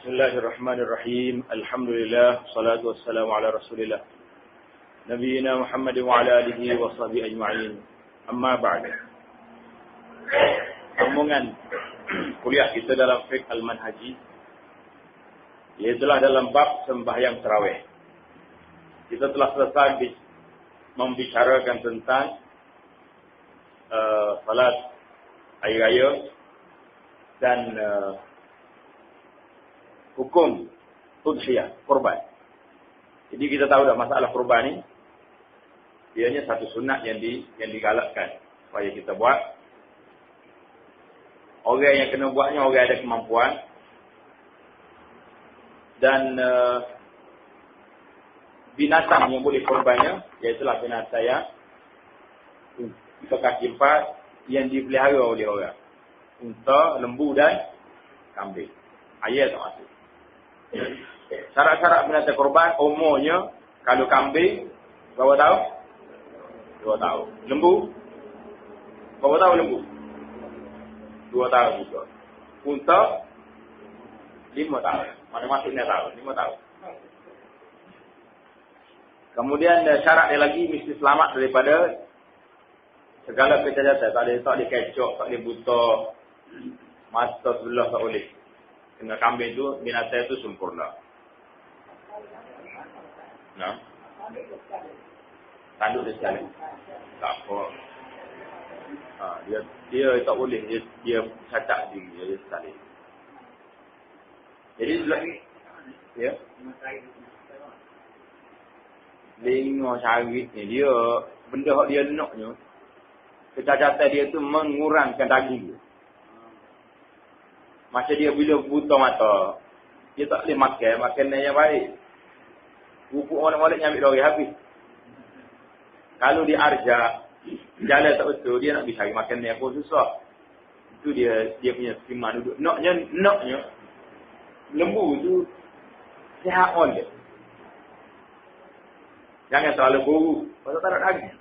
Bismillahirrahmanirrahim. Alhamdulillah, salatu wassalamu ala Rasulillah. Nabiyina Muhammad wa ala alihi wa sahbihi ajma'in. Amma ba'd. Sambungan kuliah kita dalam fiqh al-manhaji, iaitulah dalam bab sembahyang tarawih. Kita telah selesai membicarakan tentang salat hari raya dan hukum udhiyah, kurban. Jadi kita tahu dah masalah kurban ni, ianya satu sunat yang digalakkan supaya kita buat. Orang yang kena buatnya orang ada kemampuan. Dan binatang yang boleh kurbannya, iaitulah binatang yang berkaki empat yang dipelihara oleh orang. Unta, lembu dan kambing. Ayat tak masuk. Syarat-syarat binatang kurban, umurnya, kalau kambing, berapa tahun? 2 tahun. Lembu? Berapa tahun lembu? 2 tahun juga. Unta? 5 tahun. Mana masuknya tahun? 5 tahun. Kemudian syarat dia lagi, mesti selamat daripada segala kecacatan. Tak boleh kecok, tak boleh buta, mata sebelah tak boleh. Dengan kambing tu, binatang itu sempurna. Nah, tanduk dia sekali. Tak apa. Dia tak boleh. Dia cacat diri. Dia sekali. Jadi, ya. 5 syarit ni, dia, benda yang dia naknya, kecacatan dia tu mengurangkan daging dia. Macam dia bila buta mata, dia tak boleh makan makanan yang baik. Rupuk molek-molek ambil dori habis. Kalau dia arjak, jalan tak betul, dia nak pergi cari makanan yang pun susah. Itu dia punya siman duduk. Naknya, lembu tu sihat on dia. Jangan terlalu buruk. Pasal tak ada daging.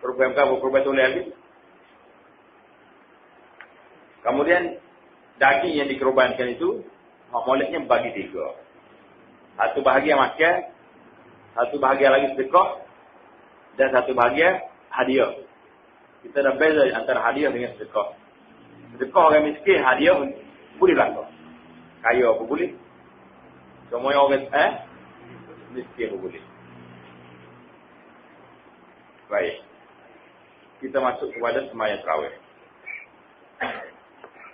Program toleh habis. Kemudian, daging yang dikorbankan itu, moleknya bagi 3. Satu bahagian makan, satu bahagian lagi sedekah, dan satu bahagian hadiah. Kita dah beza antara hadiah dengan sedekah. Sedekah orang miskin, hadiah boleh belakang. Kaya apa boleh. Semua orang miskin pun boleh. Baik. Kita masuk kepada sembahyang tarawih.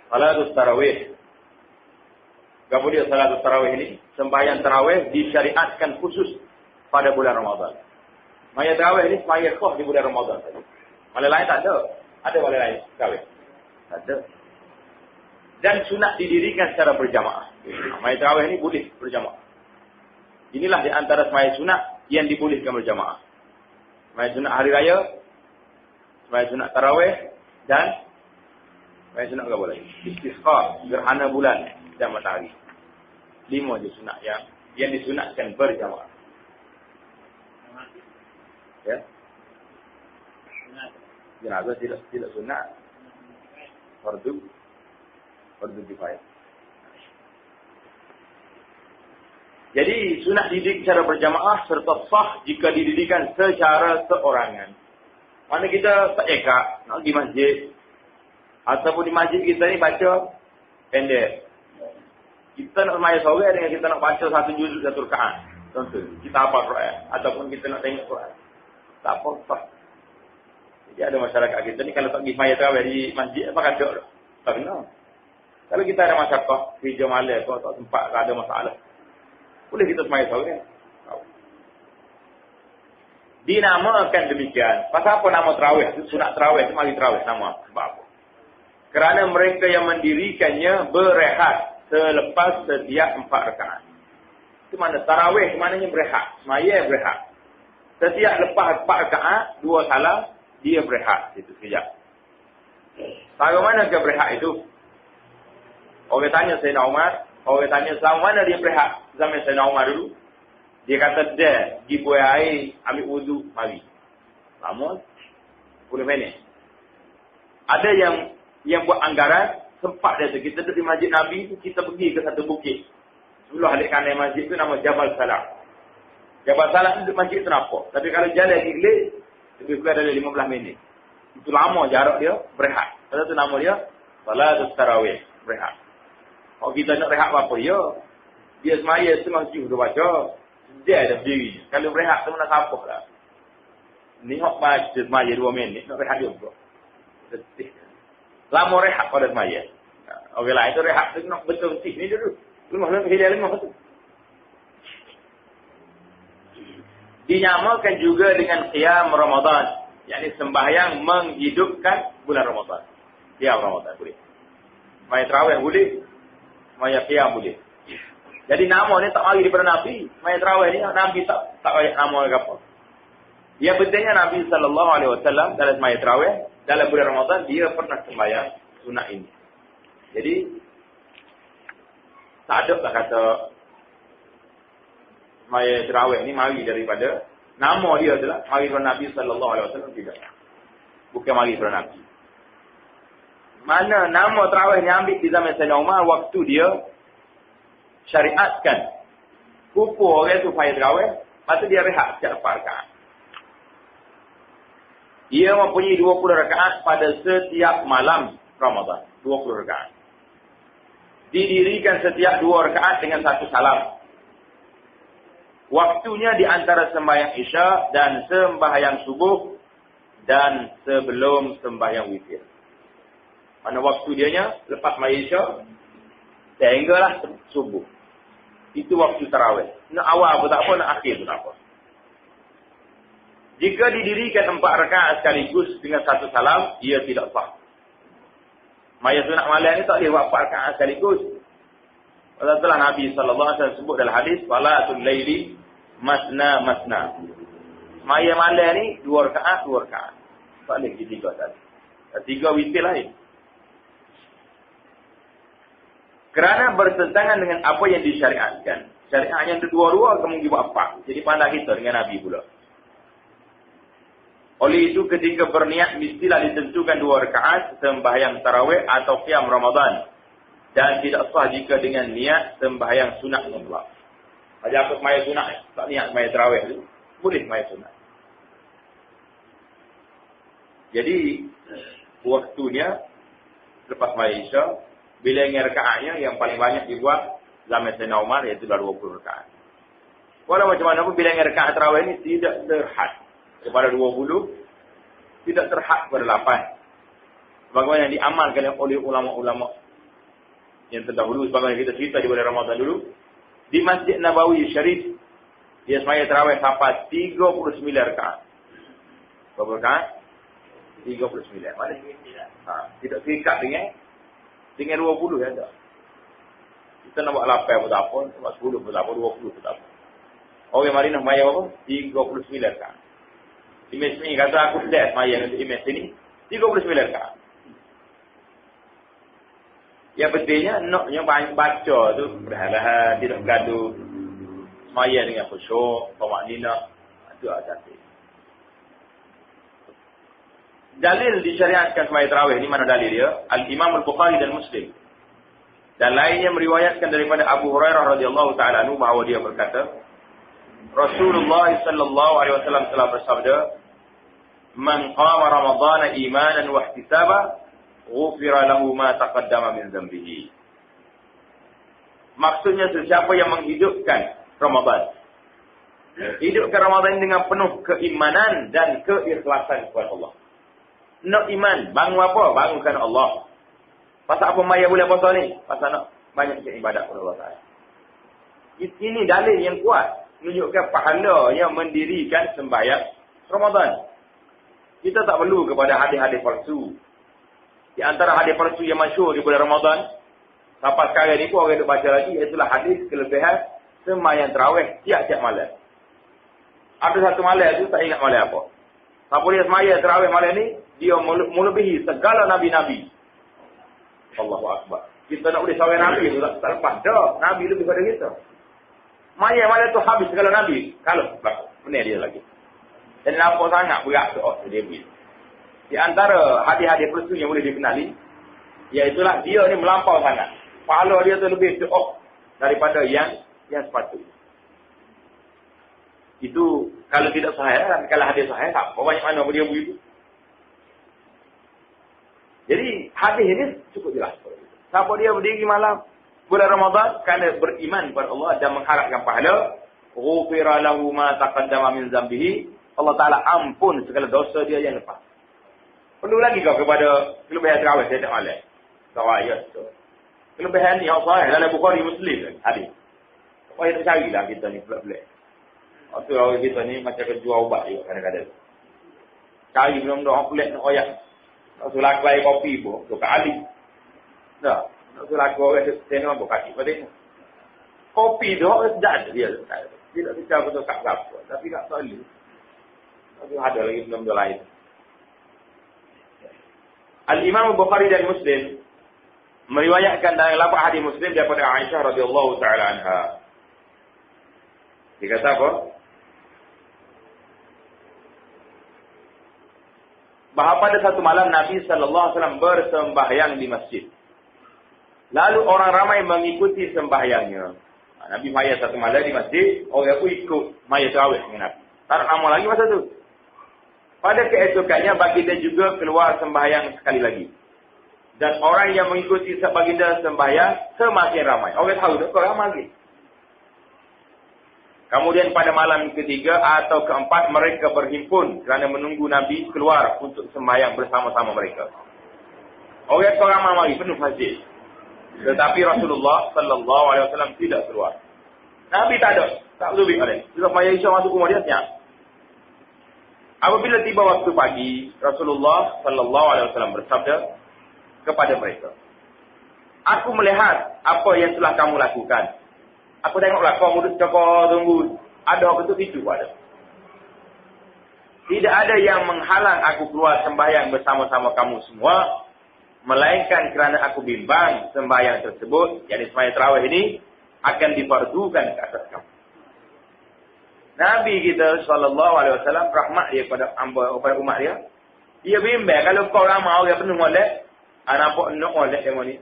Salatul tarawih. Kemudian salatul tarawih ini, sembahyang tarawih disyariatkan khusus pada bulan Ramadan. Sembahyang tarawih ini sembahyang khas di bulan Ramadan. Malam lain tak ada. Ada malam lain tarawih? Tak ada. Dan sunat didirikan secara berjamaah. Sembahyang tarawih ini boleh berjamaah. Inilah di antara sembahyang sunat yang dibolehkan berjamaah. Sembahyang sunat hari raya, sembahyang sunat tarawih, dan sembahyang sunat apa lagi? Istisqa, gerhana bulan dan matahari. 5 je sunat yang disunatkan berjamaah. Ya. Jenazah tidak sunat. Fardu kifayah. Jadi sunat dididik secara berjamaah serta sah jika didirikan secara seorangan. Mana kita tak ekak nak pergi masjid, ataupun di masjid kita ni baca pendek. Kita nak sembahyang seorang dengan kita nak baca 1 juzuk 1 rakaat. Contoh, kita hafal Quran ataupun kita nak tengok Quran. Tak apa, tak. Jadi ada masyarakat kita ni kalau tak pergi sembahyang tarawih di masjid apa kata dah? Tak kena. Kalau kita ada masyarakat kerja malam atau tak sempat ada masalah, boleh kita sembahyang seorang. Dinamakan demikian. Pasal apa nama tarawih? Sunat tarawih itu mari tarawih nama. Sebab apa? Kerana mereka yang mendirikannya berehat selepas setiap 4 rakaat. Itu mana tarawih maknanya berehat. Semaya berehat. Setiap lepas 4 rakaat, 2 salam, dia berehat. Itu sekejap. Bagaimana dia berehat itu? Orang tanya Sayyidina Umar. Orang tanya selama mana dia berehat? Zaman Sayyidina Umar dulu. Dia kata, dia pergi buai air, ambil wudu, mari. Lama, 10 minit. Ada yang buat anggaran, sempat dia tu. Kita duduk di Masjid Nabi, kita pergi ke satu bukit. Sebelah halik kanan masjid itu nama Jabal Salam. Jabal Salam itu masjid itu nampak. Tapi kalau jalan Inggeris, lebih kurang dari 15 minit. Itu lama jarak dia, berehat. Kalau itu nama dia, Salatul Tarawih, berehat. Kalau kita nak rehat apa ya, dia semaya setengah tujuh dia baca, dia ada berdiri. Kalau berehat tu mana sapuh lah. Ni hok baca semaya 2 minit, nak rehat juga. Lama rehat pada semaya. Okey lah, itu rehat tu nak betul sih ni dulu. Lima tu. Dinamakan juga dengan qiyam Ramadan. Yakni sembahyang menghidupkan bulan Ramadan. Qiyam Ramadan boleh. Sembahyang tarawih boleh. Sembahyang qiyam boleh. Jadi nama ni tak mari daripada Nabi. Sembahyang tarawih ni Nabi tak banyak nama ke apa. Ya betulnya Nabi SAW dalam sembahyang tarawih dalam bulan Ramadan dia pernah sembahyang sunat ini. Jadi tak ada lah kata sembahyang tarawih ni mari daripada nama dia adalah mari daripada Nabi SAW tidak. Bukan mari daripada Nabi. Mana nama tarawih ni ambil di zaman Sayyidina Umar waktu dia syariatkan kumpul orang tu sembahyang tarawih, lepas tu dia rehat setiap 4 rakaat. Ia mempunyai 20 rakaat pada setiap malam Ramadan. 20 rakaat. Didirikan setiap 2 rakaat dengan 1 salam. Waktunya di antara sembahyang Isya dan sembahyang subuh dan sebelum sembahyang witir. Mana waktu dianya lepas sembahyang Isya sehinggalah subuh. Itu waktu tarawih. Nak awal pun tak apa, nak akhir pun tak apa. Jika didirikan 4 rakaat sekaligus dengan 1 salam, ia tidak sah. Maya sunat malam ni tak boleh buat 4 rakaat sekaligus. Setelah Nabi SAW sebut dalam hadis, Salatul Laili Masna Masna. Maya malam ni 2 rakaat, 2 rakaat. Tak boleh jadi 3 tadi. 3 witir lain. Kerana bertentangan dengan apa yang disyariatkan. Syariat yang kedua-dua akan mungkin buat 4. Jadi pandai kita dengan Nabi pula. Oleh itu ketika berniat mestilah ditentukan 2 rakaat sembahyang tarawih atau qiyam Ramadan. Dan tidak sah jika dengan niat sembahyang sunat mutlak. Ada apa sembahyang sunat? Tak niat sembahyang tarawih tu. Boleh sembahyang sunat. Jadi waktunya lepas sembahyang Isya, bilangan rakaatnya yang paling banyak dibuat zaman Sayyidina Umar iaitu 20 rakaat. Walau macam mana pun bilangan rakaat tarawih ini tidak terhad kepada 20, tidak terhad kepada 8. Bagaimana yang diamalkan oleh ulama-ulama yang terdahulu, sebagaimana kita cerita di bulan Ramadan dulu, di Masjid Nabawi Syarif, dia sembahyang tarawih sampai 39 rakaat. Berapa rakaat? 39. Mana? Tidak terikat dengan 20 ya tak. Kita nak buat 8 pun tak apa, buat 10 pun tak apa, 20 pun tak apa. Orang mari nak sembahyang apa? 39 rakaat. Imej ni kata aku sedar sembahyang untuk imej sini 39 rakaat. Yang pentingnya naknya banyak baca tu perlahan-lahan, tidak gaduh. Sembahyang dengan khusyuk, tamakninah, itu asas. Dalil disyariatkan sembahyang tarawih ni mana dalil dia? Al-Imam Al-Bukhari dan Muslim. Dan lainnya meriwayatkan daripada Abu Hurairah radhiyallahu taala anhu bahawa dia berkata, Rasulullah sallallahu alaihi wasallam telah bersabda, "Man qama Ramadhana imanan wa ihtisaba, ghufira lahu ma taqaddama min dhanbihi." Maksudnya sesiapa yang menghidupkan Ramadan. Hidupkan Ramadan dengan penuh keimanan dan keikhlasan kepada Allah. Nak iman, bangun apa? Bangunkan Allah. Pasal apa maya boleh puasa ni? Pasal nak banyak ibadat kepada Allah Taala. Ini dalil yang kuat menunjukkan pahala yang mendirikan sembahyang Ramadan. Kita tak perlu kepada hadis-hadis palsu. Di antara hadis palsu yang masyhur di bulan Ramadan, sampai sekarang ni pun orang duk baca lagi, itulah hadis kelebihan sembahyang tarawih tiap-tiap malam. Ada satu malam tu tak ingat malam apa. Siapa dia sembahyang tarawih malam ni, dia melebihi segala nabi-nabi. Allahu Akbar. Kita nak boleh seorang nabi tu tak lepas dah. Nabi lebih pada kita. Malam tu habis segala nabi. Kalau benar dia lagi. Dan nampak sangat berat tu. Oh, dia boleh. Di antara hadis-hadis palsu yang boleh dikenali, iaitulah dia ni melampau sangat. Pahala dia tu lebih tu. Oh, daripada yang sepatutnya. Itu kalau tidak sahih, kalau hadis sahih, tak apa banyak mana dia begitu. Jadi hadis ini cukup jelas. Siapa dia berdiri malam bulan Ramadan kerana beriman kepada Allah dan mengharapkan pahala, ghufira lahu ma taqaddama min zambihi, Allah Taala ampun segala dosa dia yang lepas. Perlu lagi kau kepada kelebihan tarawih setiap malam. Tarawih tu. Kelebihan ni yang sahih dalam Bukhari Muslim hadis. Apa yang carilah kita ni pelik-pelik. Waktu orang kita ni macam jual ubat juga kadang-kadang. Cari benda-benda orang pelik nak koyak. Nak suruh laklai kopi pun, tu kat Ali. Tak. Nak suruh laklai orang tengok pun kaki pada tengok. Kopi tu orang sejak dia. Dia tak bicara betul kat berapa. Tapi kat Sali. Tapi ada lagi benda-benda lain. Al-Imam Bukhari dan Muslim meriwayatkan dalam lafaz hadis Muslim daripada Aisyah radhiyallahu taala anha. Dia kata apa? Bahawa pada satu malam Nabi sallallahu alaihi wasallam bersembahyang di masjid. Lalu orang ramai mengikuti sembahyangnya. Nabi maya satu malam di masjid, orang pun ikut maya tarawih dengan Nabi. Tak lama lagi masa tu. Pada keesokannya baginda juga keluar sembahyang sekali lagi. Dan orang yang mengikuti baginda sembahyang semakin ramai. Orang tahu tu orang ramai lagi. Kemudian pada malam ketiga atau keempat mereka berhimpun kerana menunggu Nabi keluar untuk sembahyang bersama-sama mereka. Orang ramai mari penuh masjid. Tetapi Rasulullah sallallahu alaihi wasallam tidak keluar. Nabi tak ada, tak lebih ada. Sudah maya Isya masuk rumah dia siap. Apabila tiba waktu pagi, Rasulullah sallallahu alaihi wasallam bersabda kepada mereka, "Aku melihat apa yang telah kamu lakukan. Aku tengoklah kau mulut cakap tunggu. Ada betul itu ada. Tidak ada yang menghalang aku keluar sembahyang bersama-sama kamu semua. Melainkan kerana aku bimbang sembahyang tersebut, yakni sembahyang tarawih ini, akan difardukan ke atas kamu." Nabi kita SAW rahmat dia kepada umat dia. Dia bimbang kalau kau ramai orang penuh molek, nampak nak molek dia ni.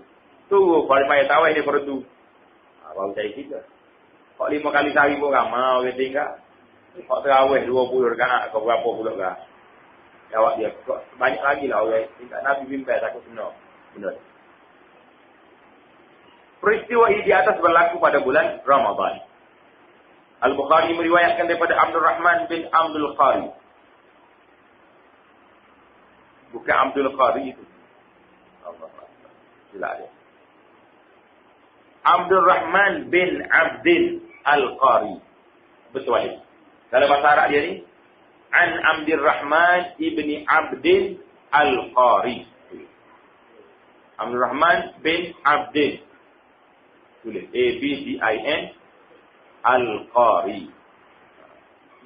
Tunggu kalau sembahyang tarawih dia fardu. Baru cari kita. Kok 5 kali sehari pun ramai orang tinggal. Kok terawih 20 rakaat kau berapa pula kah? Jawab dia, kok banyak lagi lah orang tinggal. Nabi bimbang takut benar. Peristiwa ini di atas berlaku pada bulan Ramadan. Al-Bukhari meriwayatkan daripada Abdul Rahman bin Abdul Qari. Bukan Abdul Qari itu. Allah. Sila dia. Abdul Rahman bin Abdin Al-Qari. Betul ini. Dalam bahasa Arab dia ni, An Abdul Rahman ibni Abdin Al-Qari. Abdul Rahman bin Abdin. Tulis A-B-D-I-N Al-Qari.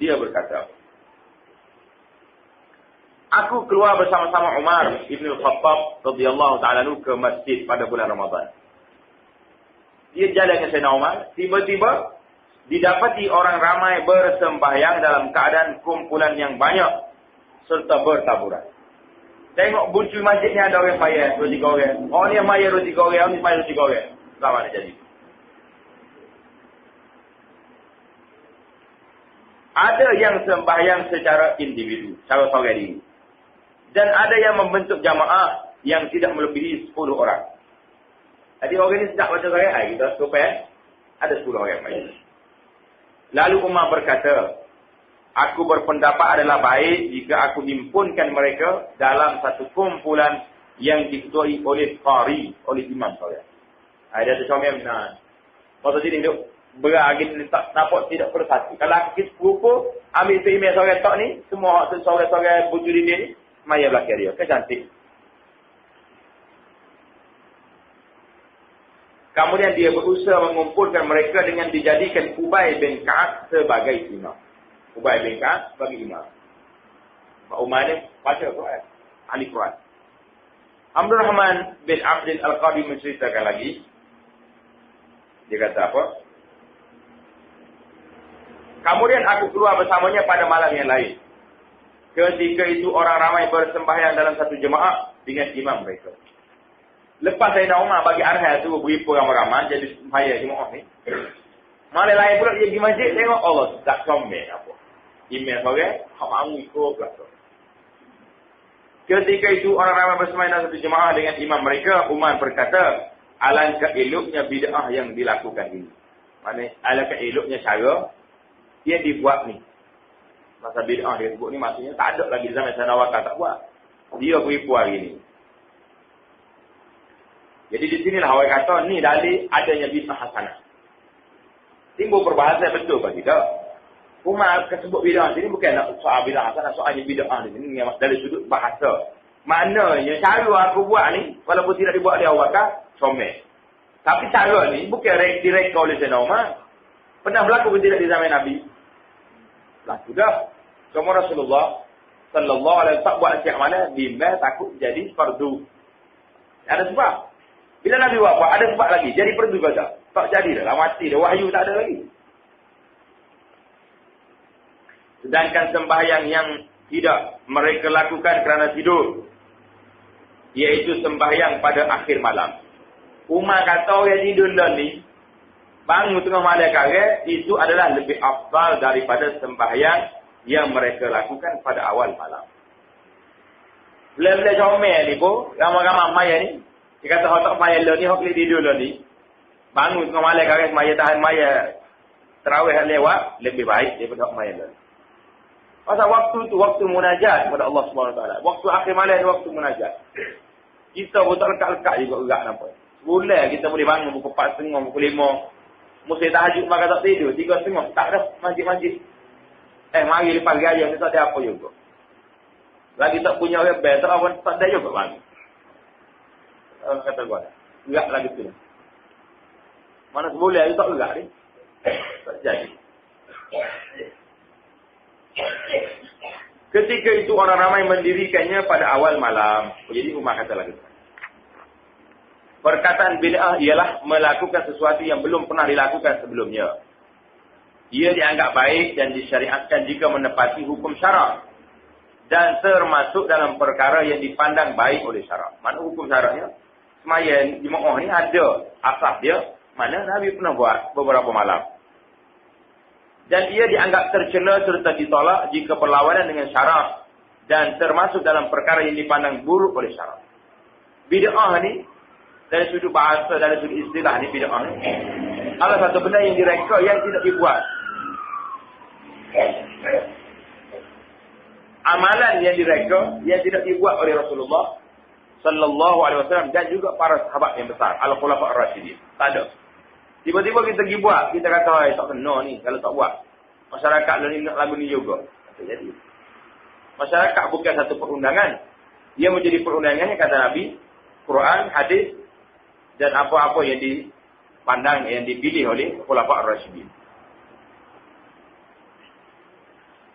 Dia berkata, "Aku keluar bersama-sama Umar ibn Al-Khattab radhiyallahu ta'ala anhu ke masjid pada bulan Ramadan. Dia jalan dengan Sayyidina Umar. Tiba-tiba didapati orang ramai bersembahyang dalam keadaan kumpulan yang banyak serta bertaburan. Tengok buncu masjid ni ada orang maya 2-3 orang. Orang ni maya 2-3 orang, orang ni maya 2-3 orang. Sama nak jadi. Ada yang sembahyang secara individu, secara seorang diri. Dan ada yang membentuk jamaah yang tidak melebihi 10 orang. Jadi orang ni sedap baca ayat kita supaya ada 10 orang baik. Lalu Umar berkata, "Aku berpendapat adalah baik jika aku himpunkan mereka dalam satu kumpulan yang diketuai oleh qari, oleh imam saya." Ada sesuatu yang benar. Maksud ini duk beragin tak nampak tidak persatu. Kalau kita serupa ambil email seorang tok ni, semua seorang bujuri dia ni maya belakang dia. Kecantik. Kemudian dia berusaha mengumpulkan mereka dengan dijadikan Ubay bin Ka'ab sebagai imam. Ubay bin Ka'ab sebagai imam. Pak Umar ni baca Quran, ahli Quran. Abdul Rahman bin Abdul Al-Qadi menceritakan lagi. Dia kata apa? "Kemudian aku keluar bersamanya pada malam yang lain. Ketika itu orang ramai bersembahyang dalam satu jemaah dengan imam mereka. Lepas Sayyidina Umar bagi arahan tu beri ramai-ramai jadi sembahyang jemaah ni. Malam lain pula dia pergi masjid tengok Allah tak comel apa. Email bagi hak mamu ikut pula tu. Ketika itu orang ramai bersemayam satu jemaah dengan imam mereka, Umar berkata, alangkah eloknya bid'ah yang dilakukan ini. Maksudnya alangkah eloknya cara dia dibuat ni. Masa bid'ah dia sebut ni maksudnya tak ada lagi zaman Sayyidina Wakar tak buat. Dia beripu hari ni. Jadi di sinilah awak kata ni dalil adanya bid'ah hasanah. Timbul perbahasan betul bagi kita. Umar sebut bid'ah sini bukan nak soal bid'ah hasanah, soalnya bid'ah ni ini dari sudut bahasa. Maknanya cara aku buat ni walaupun tidak dibuat oleh Abu Bakar, comel. Tapi cara ni bukan direka oleh Sayyidina Umar. Pernah berlaku pun tidak di zaman Nabi. Berlaku dah. Cuma Rasulullah sallallahu alaihi wasallam buat siap mana bimbang takut jadi fardu. Ada sebab. Bila Nabi wafat, ada sebab lagi. Jadi fardu ke tak? Tak jadi dah. Mati dah. Wahyu tak ada lagi. Sedangkan sembahyang yang tidak mereka lakukan kerana tidur, iaitu sembahyang pada akhir malam. Umar kata orang tidur ni, bangun tengah malam kare, itu adalah lebih afdal daripada sembahyang yang mereka lakukan pada awal malam. Bila-bila comel ni pun, ramai-ramai maya ni, dia kata, hak tak maya ni, hak boleh tidur ni. Bangun tengah malam kare, maya tahan maya, terawih lewat, lebih baik daripada hak maya ni. Pasal waktu tu, waktu munajat kepada Allah SWT. Waktu akhir malam ni, waktu munajat. Kita pun tak lekat-lekat juga gerak nampak. Sebulan kita boleh bangun pukul 4.30, pukul 5. Musim tahajud maka tak tidur, 3.30. Tak ada masjid-masjid. Mari lepas raya ni tak ada apa juga. Lagi tak punya orang bel, tak ada juga bangun. Kata gua, gerak lagi tu. Mana sebulan tu tak gerak ni. Tak jadi. Ketika itu orang ramai mendirikannya pada awal malam. Jadi Umar kata lagi. Perkataan bid'ah ialah melakukan sesuatu yang belum pernah dilakukan sebelumnya. Ia dianggap baik dan disyariatkan jika menepati hukum syarak. Dan termasuk dalam perkara yang dipandang baik oleh syarak. Mana hukum syaraknya? Semayan jemaah ni ada asas dia. Mana Nabi pernah buat beberapa malam. Dan ia dianggap tercela serta ditolak jika perlawanan dengan syarak. Dan termasuk dalam perkara yang dipandang buruk oleh syarak. Bid'ah ni, dari sudut bahasa, dari sudut istilah ni bid'ah ni, adalah satu benda yang direka yang tidak dibuat. Amalan yang direka yang tidak dibuat oleh Rasulullah sallallahu alaihi wasallam dan juga para sahabat yang besar, al-khulafa ar-rasyidin. Tak ada. Tiba-tiba kita pergi buat, kita kata, tak kena ni kalau tak buat. Masyarakat ni nak lagu ni juga. Tak jadi. Masyarakat bukan satu perundangan. Dia menjadi perundangannya, kata Nabi, Quran, hadis, dan apa-apa yang dipandang, yang dipilih oleh khulafa ar-rasyidin.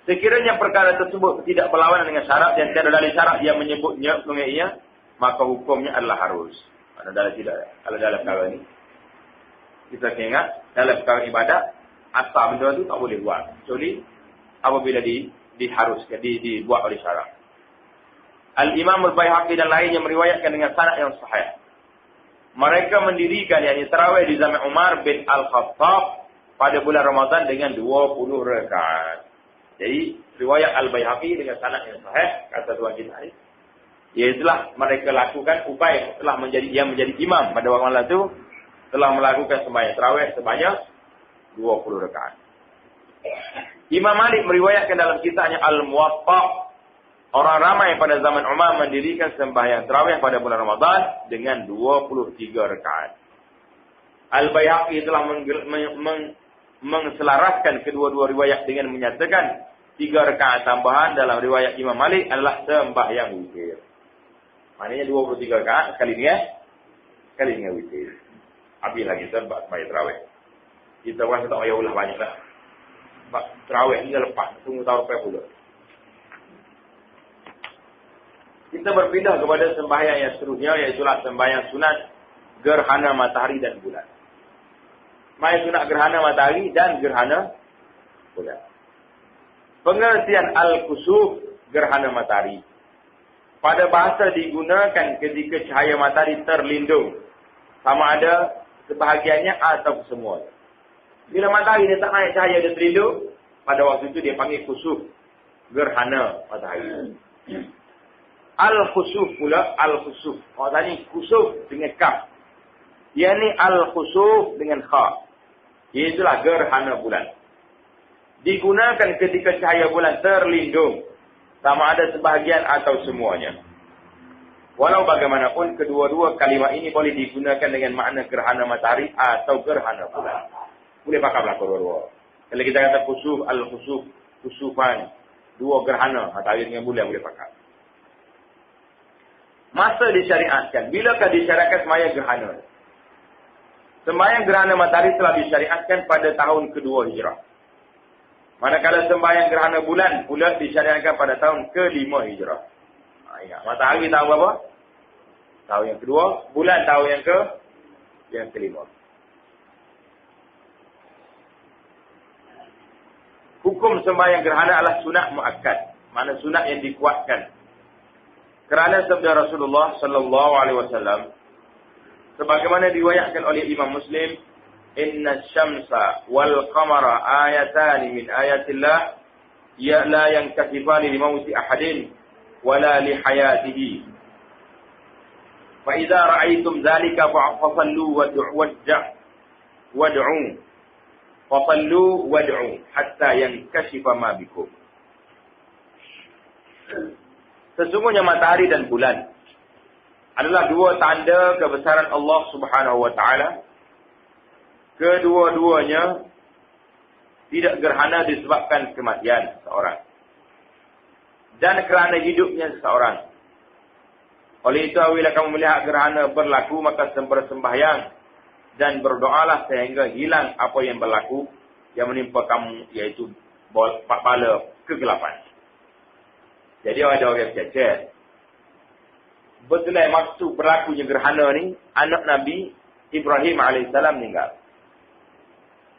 Sekiranya perkara tersebut tidak berlawanan dengan syarat dan tiada dalil syarat yang menyebutnya, mengenainya, maka hukumnya adalah harus. Ada dalil tidak? Kalau dalam perkara ini, kita ingat dalam perkara ibadat, asal benda itu tak boleh buat. Kecuali apabila diharuskan, dibuat oleh syarat. Al-Imam Al-Baihaqi dan lainnya meriwayatkan dengan sanad yang sahih. Mereka mendirikan yakni tarawih di zaman Umar bin Al-Khattab pada bulan Ramadan dengan 20 rakaat. Jadi riwayat Al-Baihaqi dengan sanad yang sahih kata tuan kita ni, ialah mereka lakukan upaya telah menjadi imam pada waktu malam itu, telah melakukan sembahyang tarawih sebanyak 20 rakaat. Imam Malik meriwayatkan dalam kitabnya Al-Muwatta, orang ramai pada zaman Umar mendirikan sembahyang tarawih pada bulan Ramadan dengan 23 rakaat. Al-Baihaqi telah mengselaraskan kedua-dua riwayat dengan menyatakan 3 rakaat tambahan dalam riwayat Imam Malik adalah sembahyang witir. Maknanya 23 rakaat sekali dengan witir. Habis lagi sebab sembahyang tarawih. Kita rasa tak payah ulah banyak lah. Sebab tarawih ni dah lepas. Tunggu tahu apa pula. Kita berpindah kepada sembahyang yang seterusnya, iaitu sembahyang sunat gerhana matahari dan bulan. Sembahyang sunat gerhana matahari dan gerhana bulan. Pengertian al-kusuf gerhana matahari. pada bahasa digunakan ketika cahaya matahari terlindung. Sama ada sebahagiannya atau semua. Bila matahari dia tak naik cahaya dia terlindung, pada waktu itu dia panggil khusuf. Gerhana matahari. Al-khusuf pula, al-khusuf. Orang tanya khusuf dengan kaf. Ia ni al-khusuf dengan kha. Itulah gerhana bulan. Digunakan ketika cahaya bulan terlindung. Sama ada sebahagian atau semuanya. Walau bagaimanapun, kedua-dua kalimat ini boleh digunakan dengan makna gerhana matahari atau gerhana bulan. Boleh pakai belakang kedua-dua. Kalau kita kata khusuf, al-khusuf, khusufan. Dua gerhana matahari dengan bulan boleh pakai. Masa disyariatkan. Bilakah disyariatkan sembahyang gerhana? Sembahyang gerhana matahari telah disyariatkan pada tahun kedua hijrah. Manakala sembahyang gerhana bulan pula disyariatkan pada tahun ke-5 hijrah. Ingat, matahari tahun berapa? Tahun yang kedua. Bulan tahun yang ke-5. Hukum sembahyang gerhana adalah sunat muakkad. Mana sunat yang dikuatkan. Kerana sabda Rasulullah sallallahu alaihi wasallam sebagaimana diriwayatkan oleh Imam Muslim, inna syamsa wal qamara ayatan min ayatillah ya la yankasifani li mauti ahadin wala li hayatihi. Fa idza ra'aytum dhalika fa'sallu wad'u fasallu wad'u hatta yankashifa ma bikum. Sesungguhnya matahari dan bulan adalah dua tanda kebesaran Allah Subhanahu wa taala. Kedua-duanya tidak gerhana disebabkan kematian seseorang dan kerana hidupnya seseorang. Oleh itu, apabila kamu melihat gerhana berlaku, maka sembahyang dan berdoalah sehingga hilang apa yang berlaku yang menimpa kamu, iaitu bala kegelapan. Jadi ada orang cecet. Betul maksud berlakunya gerhana ni, anak Nabi Ibrahim AS meninggal.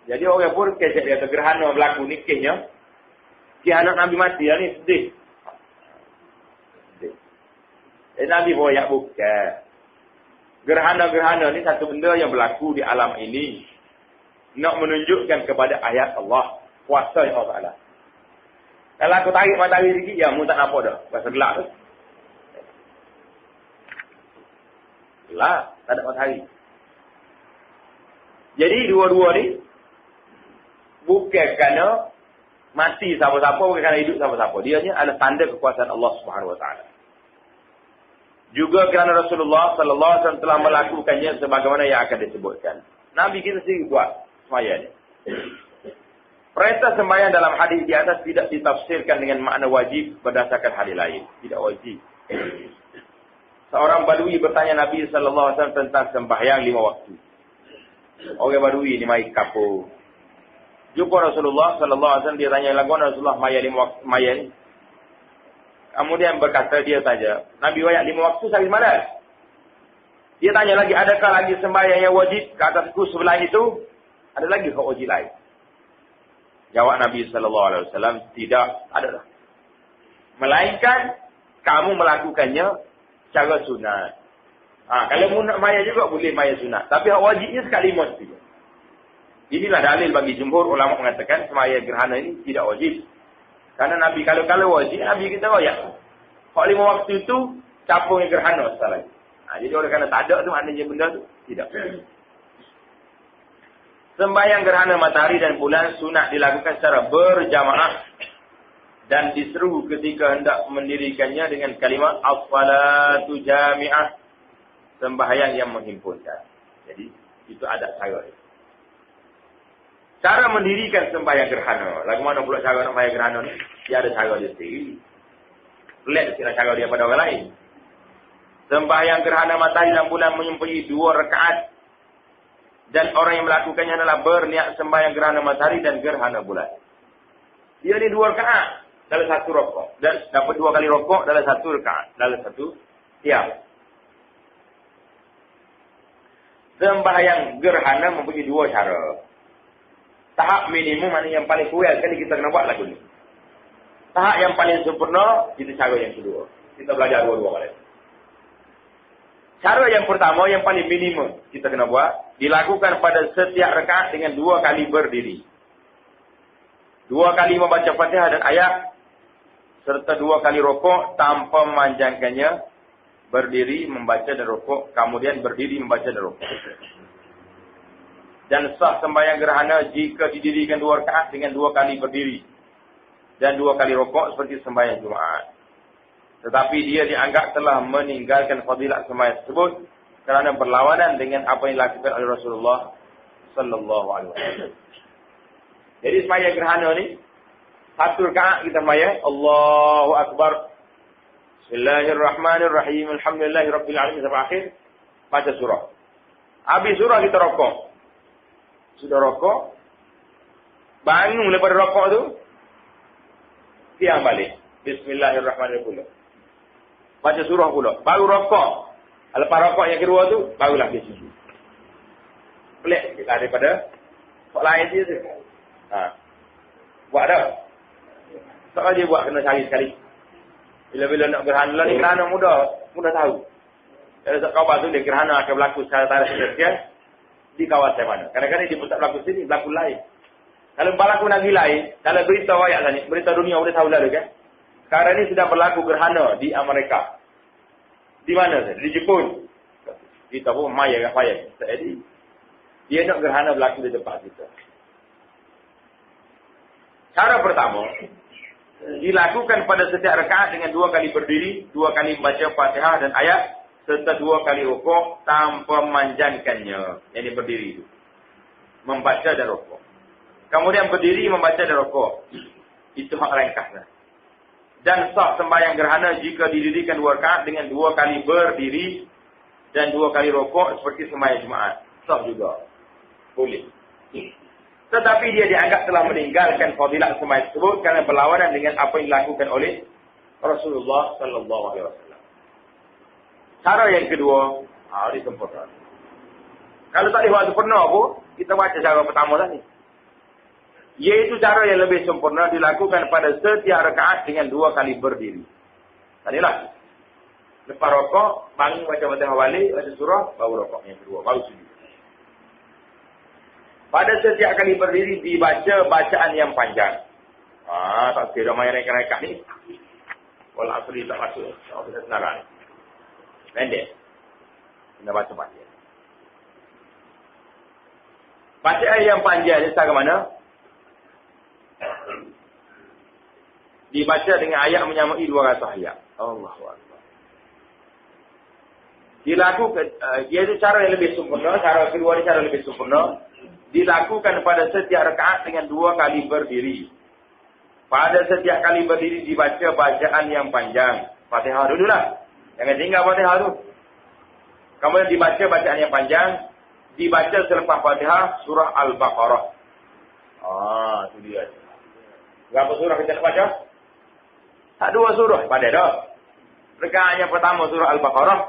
Jadi orang pun cecet dia kata gerhana berlaku ni kisahnya. Si anak Nabi mati lah ni sedih. Nabi boyak bukan. Gerhana-gerhana ni satu benda yang berlaku di alam ini. Nak menunjukkan kepada ayat Allah. Kuasa Allah Ta'ala. Kalau aku tarik matahari sikit, ya, mu tak nampak dah. Rasa gelap tu. Gelap, tak ada matahari. Jadi, dua-dua ni, bukan kerana mati siapa-siapa, bukan kerana hidup siapa-siapa. Dia ni adalah tanda kekuasaan Allah Subhanahu Wa Taala. Juga kerana Rasulullah sallallahu alaihi wasallam telah melakukannya sebagaimana yang akan disebutkan. Nabi kita sendiri buat sembahyang ni. Perintah sembahyang dalam hadis di atas tidak ditafsirkan dengan makna wajib berdasarkan hadis lain. Tidak wajib. Seorang badui bertanya Nabi sallallahu alaihi wasallam tentang sembahyang 5 waktu. Orang badui ni mai kapur. Jumpa Rasulullah sallallahu alaihi wasallam, dia tanya lagu Rasulullah maya 5 waktu maya ni. Kemudian berkata dia saja, Nabi wayak 5 waktu sehari malam. Dia tanya lagi, adakah lagi sembahyang yang wajib ke atasku sebelah itu? Ada lagi ke wajib lain? Jawab Nabi sallallahu alaihi wasallam, tidak ada dah. Melainkan kamu melakukannya secara sunat. Kalau mu nak maya juga boleh maya sunat, tapi hak wajibnya sekali mesti. Inilah dalil bagi jumhur ulama mengatakan sembahyang gerhana ini tidak wajib. Karena Nabi kalau wajib, Nabi kita royak. Hak 5 waktu itu capung gerhana sekali. Jadi oleh kerana tak ada tu maknanya benda tu tidak. Sembahyang gerhana matahari dan bulan sunat dilakukan secara berjamaah dan diseru ketika hendak mendirikannya dengan kalimat as-salatu jami'ah, sembahyang yang menghimpunkan. Jadi itu ada cara. Cara mendirikan sembahyang gerhana. Lagu mana pula cara nak sembahyang gerhana ni? Dia ada cara dia sendiri. Pelik sikit cara dia pada orang lain. Sembahyang gerhana matahari dan bulan menyempunyai 2 rakaat. Dan orang yang melakukannya adalah berniat sembahyang gerhana matahari dan gerhana bulan. Dia ni 2 rakaat dalam 1 rakaat. Dan dapat 2 kali rakaat dalam 1 rakaat. Dalam 1 tiap. Sembahyang gerhana mempunyai 2 cara. Tahap minimum mana yang paling kurang sekali kita kena buat lagu ni. Tahap yang paling sempurna, itu cara yang kedua. kita belajar dua-dua kali. Cara yang pertama, yang paling minimum kita kena buat, dilakukan pada setiap rakaat dengan 2 kali berdiri. 2 kali membaca Fatihah dan ayat, serta 2 kali rokok tanpa memanjangkannya, berdiri, membaca dan rokok, kemudian berdiri, membaca dan rokok. Dan sah sembahyang gerhana jika didirikan 2 rakaat dengan 2 kali berdiri dan 2 kali rokok seperti sembahyang Jumaat. Tetapi dia dianggap telah meninggalkan fadilat sembahyang tersebut kerana berlawanan dengan apa yang dilakukan oleh Rasulullah sallallahu alaihi wasallam. Jadi sembahyang gerhana ni 1 rakaat kita sembahyang Allahu akbar. Bismillahirrahmanirrahim. Alhamdulillahirabbil alamin sampai akhir baca surah. Habis surah kita rokok. Sudah rokok, bangun daripada rokok tu, tiang balik. Bismillahirrahmanirrahim. Baca surah pula. Baru rokok. Lepas rokok yang kedua tu, barulah dia susu. Pelik sikit lah daripada sok lain dia tu. Buat dah. Tak aja buat kena cari sekali. Bila-bila nak gerhana ni, gerhana mudah tahu. Kalau tak khabar tu, dia gerhana akan berlaku secara tarikh sekian di kawasan mana. Kadang-kadang dia pun tak berlaku sini, berlaku lain. Kalau berlaku negeri lain, kalau berita rakyat tadi, berita dunia boleh tahu lalu kan. Sekarang ni sedang berlaku gerhana di Amerika. Di mana? Di Jepun. Kita pun maya kan payah. Jadi, dia nak gerhana berlaku di tempat kita. Cara pertama, dilakukan pada setiap rakaat dengan 2 kali berdiri, 2 kali membaca Fatihah dan ayat, serta 2 kali rukuk tanpa memanjangkannya. Yang berdiri itu. Membaca dan rukuk. Kemudian berdiri, membaca dan rukuk. Itu hak ringkasnya. Dan sah sembahyang gerhana jika didirikan 2 rakaat dengan 2 kali berdiri dan 2 kali rukuk seperti sembahyang Jumaat. Sah juga. Boleh. Tetapi dia dianggap telah meninggalkan fadilat sembahyang tersebut kerana berlawanan dengan apa yang dilakukan oleh Rasulullah sallallahu alaihi wasallam. Cara yang kedua, disempurnakan. Kalau tak boleh buat sempurna pun, kita baca cara pertama tadi. Iaitu cara yang lebih sempurna dilakukan pada setiap rakaat dengan 2 kali berdiri. Tadilah. Lepas rokok, bangun baca Fatihah balik, baca surah, baru rokok yang kedua, baru sujud. Pada setiap kali berdiri dibaca bacaan yang panjang. Tak kira main reka-reka ni. Walau asli tak masuk. Kalau kita senarai. Pendek. Kita baca panjang. Bacaan yang panjang ni secara mana? Dibaca dengan ayat menyamai 200 ayat. Allahu Akbar. Dilakukan, iaitu cara yang lebih sempurna. Cara kedua ni cara lebih sempurna. Dilakukan pada setiap rakaat dengan 2 kali berdiri. Pada setiap kali berdiri dibaca bacaan yang panjang. Fatihah dululah. Jangan tinggal Fatihah tu. Kemudian dibaca bacaan yang panjang. Dibaca selepas Fatihah surah Al-Baqarah. Itu dia. Berapa surah kita nak baca? Tak 2 surah. Pada dah. Rakaat yang pertama surah Al-Baqarah.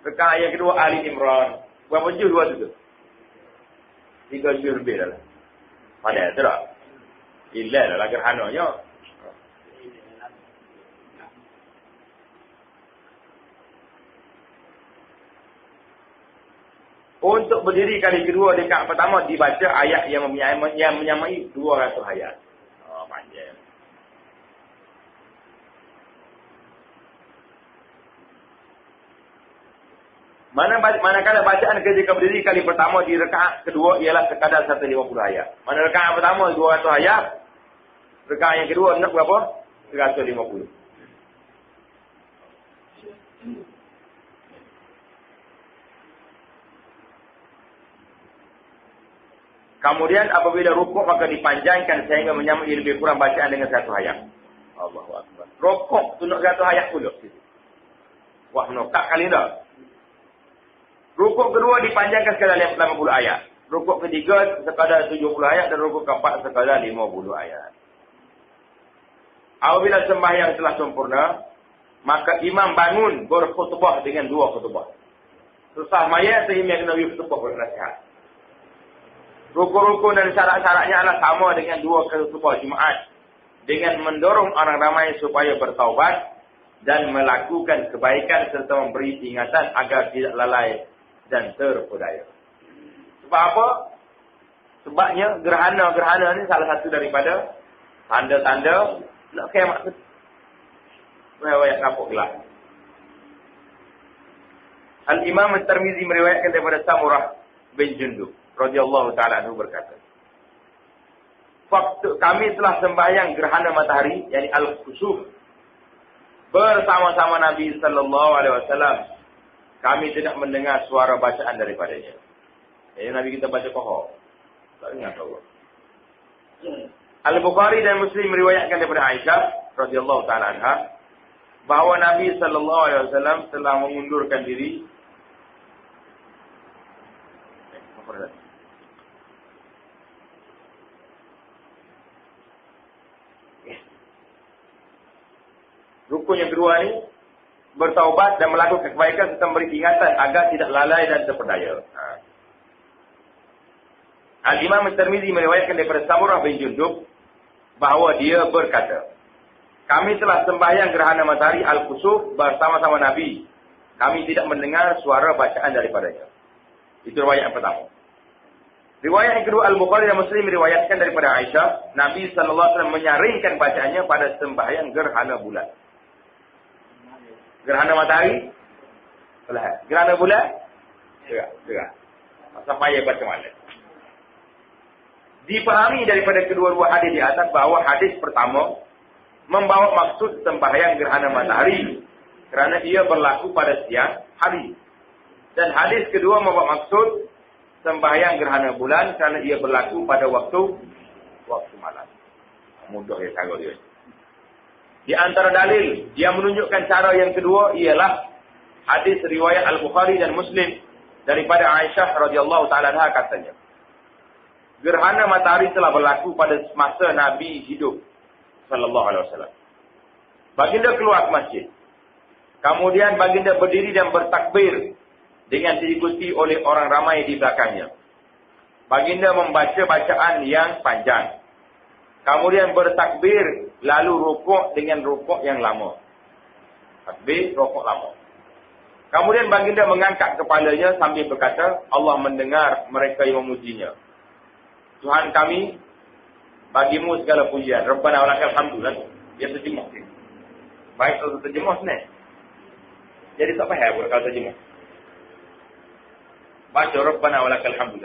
Rakaat yang kedua Ali Imran. Berapa juz 2 tu? 3 juz lebih dah lah. Pada tu tak? Ilai lah gerhananya. Untuk berdiri kali kedua dekat pertama dibaca ayat yang menyamai 200 ayat. Panjang. Manakala bacaan ketika berdiri kali pertama di rakaat kedua ialah sekadar 150 ayat. Mana rakaat pertama 200 ayat, rakaat yang kedua nak berapa? 150. Kemudian apabila rukuk maka dipanjangkan sehingga menyamai lebih kurang bacaan dengan 1 ayat. Allahu Akbar. Rukuk tu nak 1 ayat pula. Wah, nokak kali dah. Rukuk kedua dipanjangkan sekadar 80 ayat. Rukuk ketiga sekadar 70 ayat dan rukuk keempat sekadar 50 ayat. Apabila sembahyang telah sempurna, maka imam bangun berkhutbah dengan 2 khutbah. Susah mayat sehingga Nabi khutbah bernasihat. Rukun-rukun dan syarat-syaratnya adalah sama dengan 2 khutbah Jumaat. Dengan mendorong orang ramai supaya bertaubat dan melakukan kebaikan serta memberi ingatan agar tidak lalai dan terpedaya. Sebab apa? Sebabnya gerhana-gerhana ni salah satu daripada tanda-tanda nak kiamat tu. Riwayat kapok gelap. Al-Imam At-Tirmizi meriwayatkan daripada Samurah bin Jundub radhiyallahu taala anhu berkata, waktu kami telah sembahyang gerhana matahari, yakni al-khusuf, bersama-sama Nabi sallallahu alaihi wasallam. Kami tidak mendengar suara bacaan daripadanya. Jadi Nabi kita baca Qur'an. Tak ingat Allah. Al-Bukhari dan Muslim meriwayatkan daripada Aisyah radhiyallahu taala anha bahawa Nabi sallallahu alaihi wasallam telah mengundurkan diri rukun yang kedua ni, bertaubat dan melakukan kebaikan serta memberi ingatan agar tidak lalai dan terpedaya. Al-Imam At-Tirmizi meriwayatkan daripada Samurah bin Jundub bahawa dia berkata, kami telah sembahyang gerhana matahari al-khusuf bersama-sama Nabi. Kami tidak mendengar suara bacaan daripadanya. Itu riwayat yang pertama. Riwayat yang kedua, Al-Bukhari dan Muslim meriwayatkan daripada Aisyah, Nabi SAW menyaringkan bacaannya pada sembahyang gerhana bulan. Gerhana matahari? Gerhana bulan? Tidak. Sampai ia baca malam. Dipahami daripada kedua-dua hadis di atas bahawa hadis pertama membawa maksud sembahyang gerhana matahari kerana ia berlaku pada siang hari. Dan hadis kedua membawa maksud sembahyang gerhana bulan kerana ia berlaku pada waktu malam. Mudah ya cara dia. Di antara dalil yang menunjukkan cara yang kedua ialah hadis riwayat Al-Bukhari dan Muslim daripada Aisyah radhiyallahu taala anha katanya, gerhana matahari telah berlaku pada masa Nabi hidup sallallahu alaihi wasallam. Baginda keluar ke masjid. Kemudian baginda berdiri dan bertakbir dengan diikuti oleh orang ramai di belakangnya. Baginda membaca bacaan yang panjang. Kemudian bertakbir lalu rukuk dengan rukuk yang lama. Takbir, rukuk lama. Kemudian baginda mengangkat kepalanya sambil berkata, Allah mendengar mereka yang memujinya. Tuhan kami, bagimu segala pujian. Rabbana walakal hamdu. Dia terjemah. Baik kalau terjemah ni. Jadi tak payah pun kalau terjemah. Baca Rabbana walakal hamdu.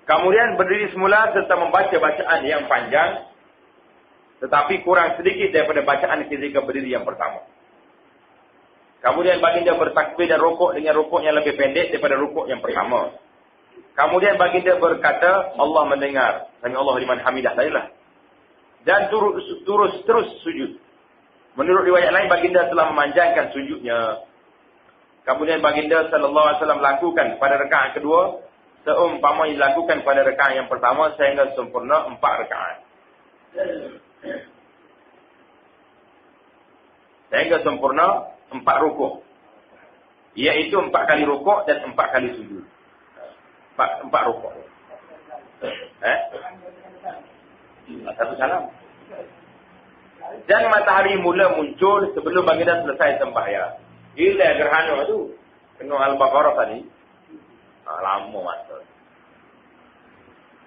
Kemudian berdiri semula serta membaca bacaan yang panjang, tetapi kurang sedikit daripada bacaan ketika berdiri yang pertama. Kemudian baginda bertakbir dan rukuk dengan rukuk yang lebih pendek daripada rukuk yang pertama. Kemudian baginda berkata, Allah mendengar. Sami Allah liman hamidah sajalah. Dan terus sujud. Menurut riwayat lain, baginda telah memanjangkan sujudnya. Kemudian baginda sallallahu alaihi wasallam lakukan pada rakaat kedua seumpama yang dilakukan pada rakaat yang pertama sehingga sempurna 4 rakaat. Sehingga sempurna 4 rukuk. Iaitu 4 kali rukuk dan 4 kali sujud. 4 rukuk. Satu salam. Dan matahari mula muncul sebelum baginda selesai sembahyang. Gila gerhana tu. Kena Al-Baqarah tadi. Lama masa.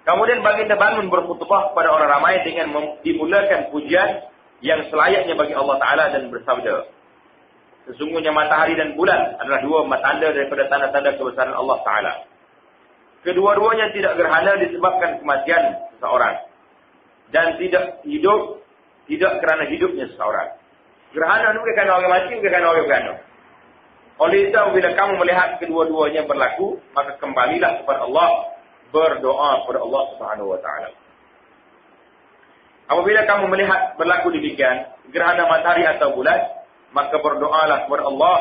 Kemudian baginda bangun berkhutbah kepada orang ramai dengan dimulakan pujian yang selayaknya bagi Allah Ta'ala dan bersabda, sesungguhnya matahari dan bulan adalah 2 tanda daripada tanda-tanda kebesaran Allah Ta'ala. Kedua-duanya tidak gerhana disebabkan kematian seseorang. Dan tidak hidup, tidak kerana hidupnya seseorang. Gerhana itu bukan kerana orang mati, bukan kerana orang bergana. Oleh itu, bila kamu melihat kedua-duanya berlaku, maka kembalilah kepada Allah, berdoa kepada Allah Subhanahu Wa Taala. Apabila kamu melihat berlaku demikian, gerhana matahari atau bulan, maka berdoalah kepada Allah,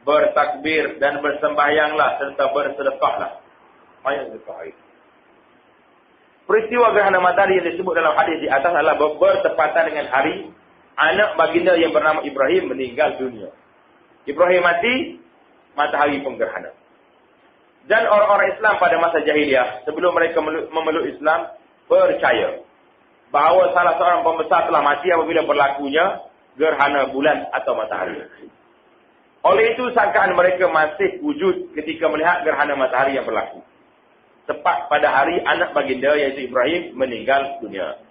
bertakbir dan bersembahyanglah serta bersedekahlah. Ayat sedekah. Peristiwa gerhana matahari yang disebut dalam hadis di atas adalah bertepatan dengan hari anak baginda yang bernama Ibrahim meninggal dunia. Ibrahim mati, matahari pun gerhana. Dan orang-orang Islam pada masa jahiliyah, sebelum mereka memeluk Islam, percaya bahawa salah seorang pembesar telah mati apabila berlakunya gerhana bulan atau matahari. Oleh itu, sangkaan mereka masih wujud ketika melihat gerhana matahari yang berlaku. Tepat pada hari anak baginda, iaitu Ibrahim, meninggal dunia.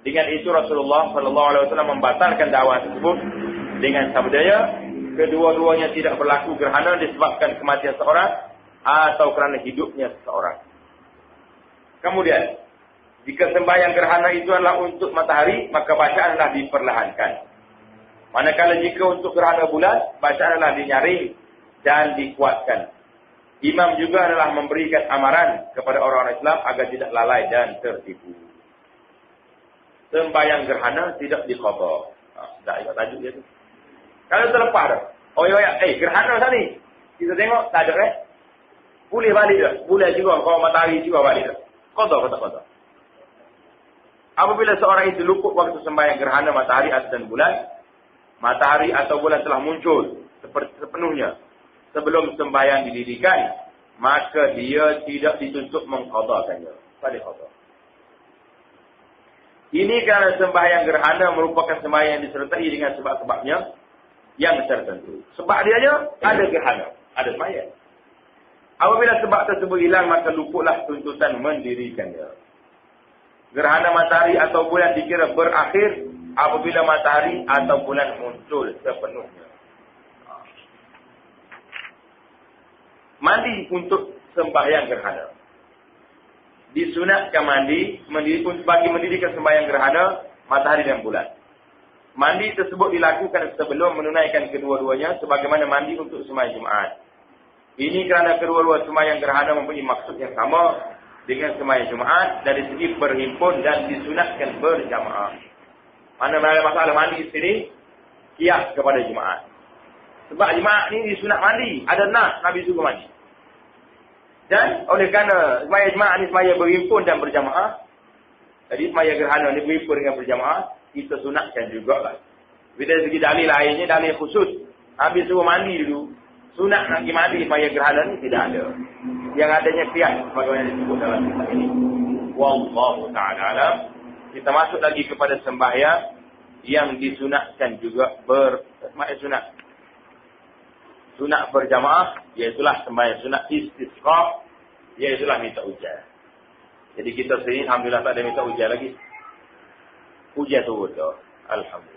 Dengan itu, Rasulullah SAW membatalkan dakwah tersebut dengan sabdanya, kedua-duanya tidak berlaku gerhana disebabkan kematian seorang atau kerana hidupnya seseorang. Kemudian, jika sembahyang gerhana itu adalah untuk matahari, maka bacaan adalah diperlahankan. Manakala jika untuk gerhana bulan, bacaan adalah dinyaring dan dikuatkan. Imam juga adalah memberikan amaran kepada orang-orang Islam agar tidak lalai dan tertipu. Sembahyang gerhana tidak diqadha. Tak ingat tajuk dia tu. Kalau terlepas dah. Oh ya, gerhana tadi. Kita tengok tak ada boleh balik dah. Boleh juga kalau matahari juga balik dah. Qadha. Apabila seorang itu luput waktu sembahyang gerhana matahari dan bulan, matahari atau bulan telah muncul sepenuhnya sebelum sembahyang didirikan, maka dia tidak dituntut mengqadhakannya. Balik qadha. Ini kerana sembahyang gerhana merupakan sembahyang yang disertai dengan sebab-sebabnya yang tertentu. Sebab dia ada gerhana, ada sembahyang. Apabila sebab tersebut hilang, maka luputlah tuntutan mendirikannya. Gerhana matahari atau bulan dikira berakhir apabila matahari atau bulan muncul sepenuhnya. Mandi untuk sembahyang gerhana. Disunatkan mandi bagi mendirikan sembahyang gerhana matahari dan bulan. Mandi tersebut dilakukan sebelum menunaikan kedua-duanya sebagaimana mandi untuk sembahyang Jumaat. Ini kerana kedua-dua sembahyang gerhana mempunyai maksud yang sama dengan sembahyang Jumaat dari segi berhimpun dan disunatkan berjamaah. Mana masalah mandi di sini kias kepada Jumaat. Sebab Jumaat ni disunat mandi, ada nas Nabi suruh mandi. Dan oleh kerana sembahyang Jumaat ni sembahyang berhimpun dan berjamaah, jadi sembahyang gerhana ni berhimpun dengan berjamaah, kita sunatkan jugalah. Bila segi dalil lainnya, dalil khusus Nabi suruh mandi dulu. Sunat nak pergi mandi sembahyang gerhana ni tidak ada. Yang adanya qiyas sebagaimana disebut dalam kitab ini. Wallahu ta'ala alam. Kita masuk lagi kepada sembahyang yang disunatkan juga sunat berjamaah, iaitulah sembahyang sunat istisqa, iaitulah minta hujan. Jadi kita sini alhamdulillah tak ada minta hujan lagi. Hujan turun dah. Alhamdulillah.